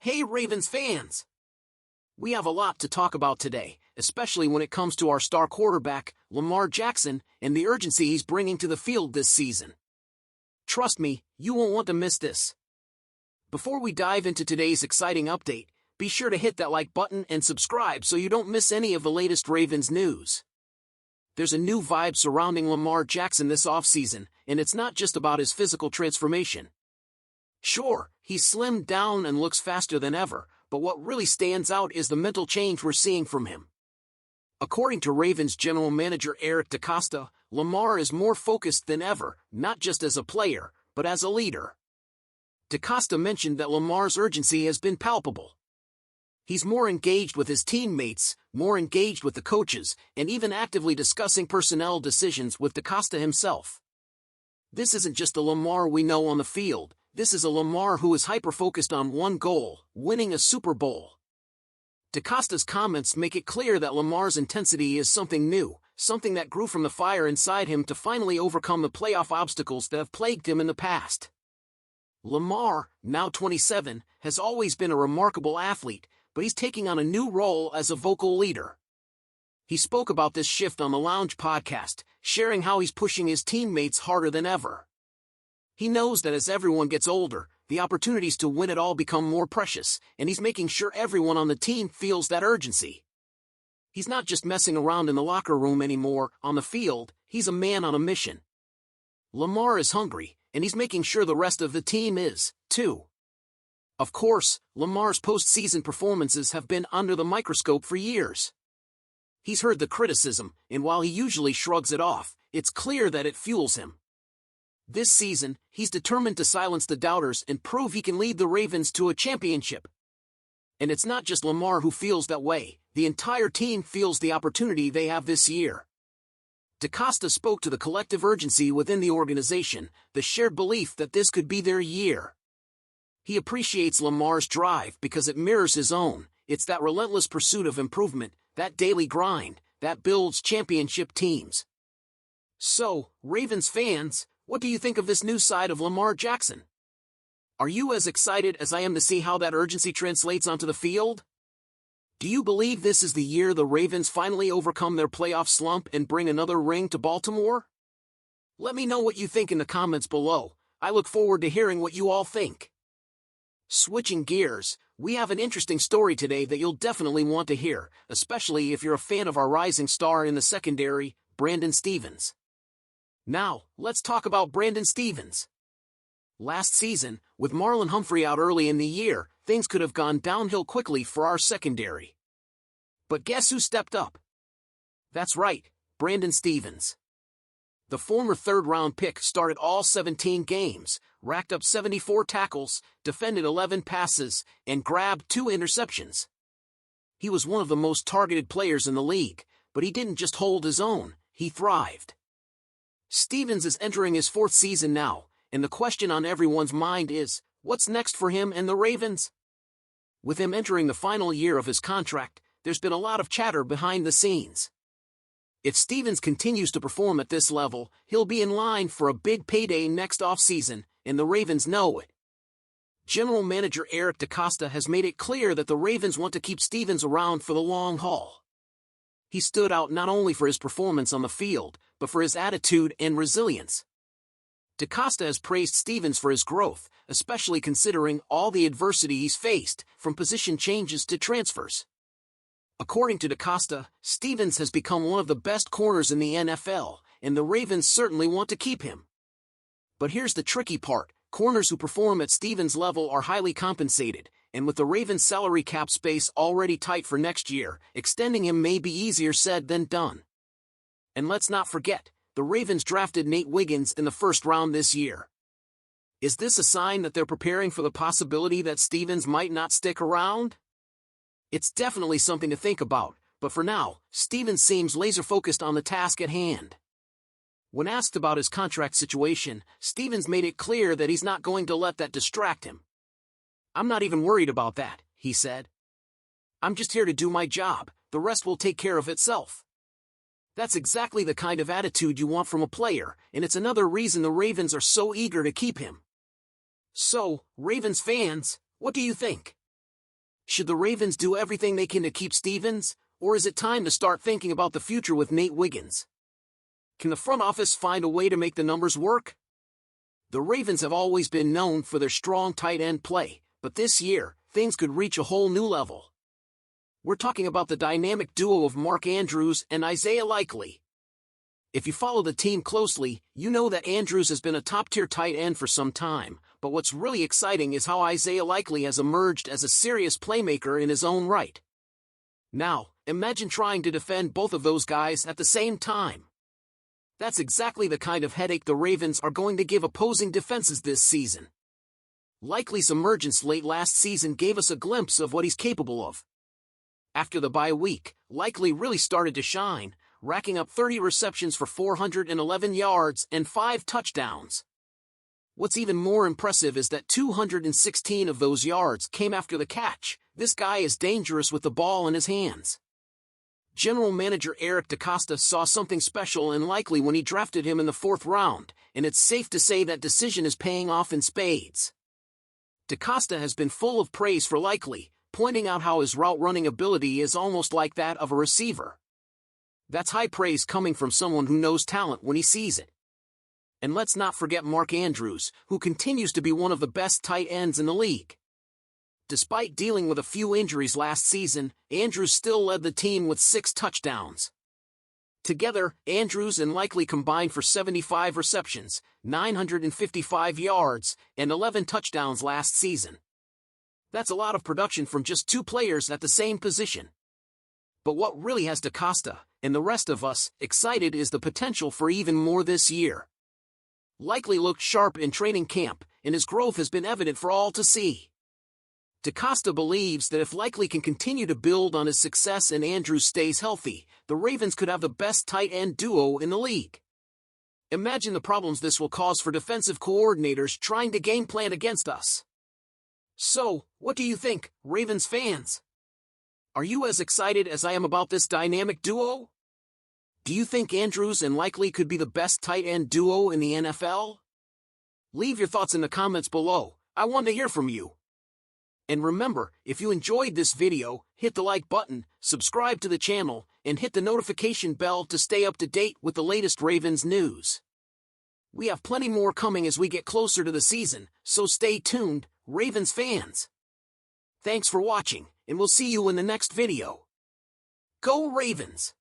Hey Ravens fans! We have a lot to talk about today, especially when it comes to our star quarterback, Lamar Jackson, and the urgency he's bringing to the field this season. Trust me, you won't want to miss this. Before we dive into today's exciting update, be sure to hit that like button and subscribe so you don't miss any of the latest Ravens news. There's a new vibe surrounding Lamar Jackson this offseason, and it's not just about his physical transformation. Sure, he's slimmed down and looks faster than ever, but what really stands out is the mental change we're seeing from him. According to Ravens general manager Eric DeCosta, Lamar is more focused than ever, not just as a player, but as a leader. DeCosta mentioned that Lamar's urgency has been palpable. He's more engaged with his teammates, more engaged with the coaches, and even actively discussing personnel decisions with DeCosta himself. This isn't just the Lamar we know on the field. This is a Lamar who is hyper-focused on one goal, winning a Super Bowl. DeCosta's comments make it clear that Lamar's intensity is something new, something that grew from the fire inside him to finally overcome the playoff obstacles that have plagued him in the past. Lamar, now 27, has always been a remarkable athlete, but he's taking on a new role as a vocal leader. He spoke about this shift on the Lounge podcast, sharing how he's pushing his teammates harder than ever. He knows that as everyone gets older, the opportunities to win it all become more precious, and he's making sure everyone on the team feels that urgency. He's not just messing around in the locker room anymore. On the field, he's a man on a mission. Lamar is hungry, and he's making sure the rest of the team is, too. Of course, Lamar's postseason performances have been under the microscope for years. He's heard the criticism, and while he usually shrugs it off, it's clear that it fuels him. This season, he's determined to silence the doubters and prove he can lead the Ravens to a championship. And it's not just Lamar who feels that way, the entire team feels the opportunity they have this year. DeCosta spoke to the collective urgency within the organization, the shared belief that this could be their year. He appreciates Lamar's drive because it mirrors his own. It's that relentless pursuit of improvement, that daily grind, that builds championship teams. So, Ravens fans, what do you think of this new side of Lamar Jackson? Are you as excited as I am to see how that urgency translates onto the field? Do you believe this is the year the Ravens finally overcome their playoff slump and bring another ring to Baltimore? Let me know what you think in the comments below. I look forward to hearing what you all think. Switching gears, we have an interesting story today that you'll definitely want to hear, especially if you're a fan of our rising star in the secondary, Brandon Stephens. Now, let's talk about Brandon Stephens. Last season, with Marlon Humphrey out early in the year, things could have gone downhill quickly for our secondary. But guess who stepped up? That's right, Brandon Stephens. The former third-round pick started all 17 games, racked up 74 tackles, defended 11 passes, and grabbed 2 interceptions. He was one of the most targeted players in the league, but he didn't just hold his own, he thrived. Stephens is entering his 4th season now, and the question on everyone's mind is, what's next for him and the Ravens? With him entering the final year of his contract, there's been a lot of chatter behind the scenes. If Stephens continues to perform at this level, he'll be in line for a big payday next offseason, and the Ravens know it. General Manager Eric DeCosta has made it clear that the Ravens want to keep Stephens around for the long haul. He stood out not only for his performance on the field, but for his attitude and resilience. DeCosta has praised Stephens for his growth, especially considering all the adversity he's faced, from position changes to transfers. According to DeCosta, Stephens has become one of the best corners in the NFL, and the Ravens certainly want to keep him. But here's the tricky part. Corners who perform at Stephens' level are highly compensated, and with the Ravens' salary cap space already tight for next year, extending him may be easier said than done. And let's not forget, the Ravens drafted Nate Wiggins in the 1st round this year. Is this a sign that they're preparing for the possibility that Stephens might not stick around? It's definitely something to think about, but for now, Stephens seems laser-focused on the task at hand. When asked about his contract situation, Stephens made it clear that he's not going to let that distract him. "I'm not even worried about that," he said. "I'm just here to do my job, the rest will take care of itself." That's exactly the kind of attitude you want from a player, and it's another reason the Ravens are so eager to keep him. So, Ravens fans, what do you think? Should the Ravens do everything they can to keep Stevens, or is it time to start thinking about the future with Nate Wiggins? Can the front office find a way to make the numbers work? The Ravens have always been known for their strong tight end play, but this year, things could reach a whole new level. We're talking about the dynamic duo of Mark Andrews and Isaiah Likely. If you follow the team closely, you know that Andrews has been a top-tier tight end for some time, but what's really exciting is how Isaiah Likely has emerged as a serious playmaker in his own right. Now, imagine trying to defend both of those guys at the same time. That's exactly the kind of headache the Ravens are going to give opposing defenses this season. Likely's emergence late last season gave us a glimpse of what he's capable of. After the bye week, Likely really started to shine, racking up 30 receptions for 411 yards and 5 touchdowns. What's even more impressive is that 216 of those yards came after the catch. This guy is dangerous with the ball in his hands. General Manager Eric DeCosta saw something special in Likely when he drafted him in the 4th round, and it's safe to say that decision is paying off in spades. DeCosta has been full of praise for Likely, pointing out how his route-running ability is almost like that of a receiver. That's high praise coming from someone who knows talent when he sees it. And let's not forget Mark Andrews, who continues to be one of the best tight ends in the league. Despite dealing with a few injuries last season, Andrews still led the team with 6 touchdowns. Together, Andrews and Likely combined for 75 receptions, 955 yards, and 11 touchdowns last season. That's a lot of production from just 2 players at the same position. But what really has DeCosta, and the rest of us, excited is the potential for even more this year. Likely looked sharp in training camp, and his growth has been evident for all to see. DeCosta believes that if Likely can continue to build on his success and Andrews stays healthy, the Ravens could have the best tight end duo in the league. Imagine the problems this will cause for defensive coordinators trying to game plan against us. So, what do you think, Ravens fans? Are you as excited as I am about this dynamic duo? Do you think Andrews and Likely could be the best tight end duo in the NFL? Leave your thoughts in the comments below. I want to hear from you. And remember, if you enjoyed this video, hit the like button, subscribe to the channel, and hit the notification bell to stay up to date with the latest Ravens news. We have plenty more coming as we get closer to the season, so stay tuned, Ravens fans. Thanks for watching, and we'll see you in the next video. Go Ravens!